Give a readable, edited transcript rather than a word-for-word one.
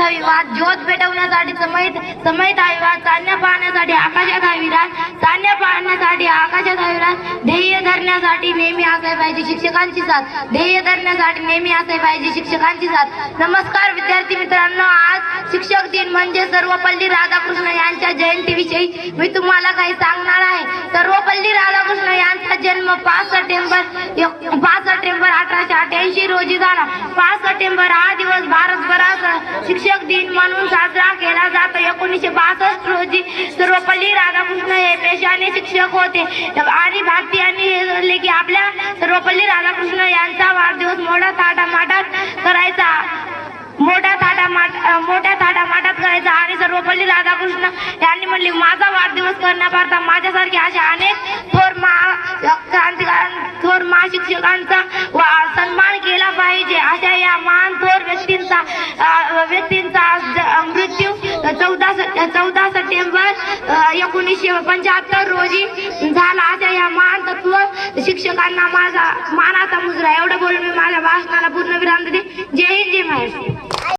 विवाद ज्योत पेटवण्यासाठी समयित विवाद चालण्या पाहण्यासाठी आकाशात विराज चालण्या पाहण्यासाठी आकाशात विराज ध्येय धरण्यासाठी नेहमी असाय पाहिजे शिक्षकांची साथ ध्येय धरण्यासाठी नेहमी असाय पाहिजे शिक्षकांची साथ। नमस्कार विद्यार्थी मित्रांनो, आज शिक्षक दिन म्हणजे सर्वपल्ली राधाकृष्ण यांच्या जयंतीविषयी मी तुम्हाला काही सांगणार आहे। सर्वपल्ली राधाकृष्ण यांचा जन्म 5 सप्टेंबर 1888 रोजी झाला। 5 सप्टेंबर हा दिवस भारतभरात शिक्षक दिन म्हणून साजरा केला जातो। 1962 रोजी सर्वपल्ली राधाकृष्ण हे पेशाने शिक्षक होते आणि भारतीयांनी हे ठरवले की आपल्या सर्वपल्ली राधाकृष्ण यांचा वाढदिवस मोठ्या थाटामाटात करायचा आणि सर्वपल्ली राधाकृष्ण यांनी म्हणले माझा वाढदिवस करण्याकरता माझ्यासारखे अशा अनेक थोर महाशिक्षकांचा सन्मान केला पाहिजे। अशा या महान थोर व्यक्तींचा मृत्यू 14 सप्टेंबर 1975 रोजी झाला। अशा या महान तत्व शिक्षकांना माझा मानाचा मुजरा। एवढं बोलून मी माझ्या भाषणाला पूर्ण विराम देते। जय हिंद, जय महाराष्ट्र।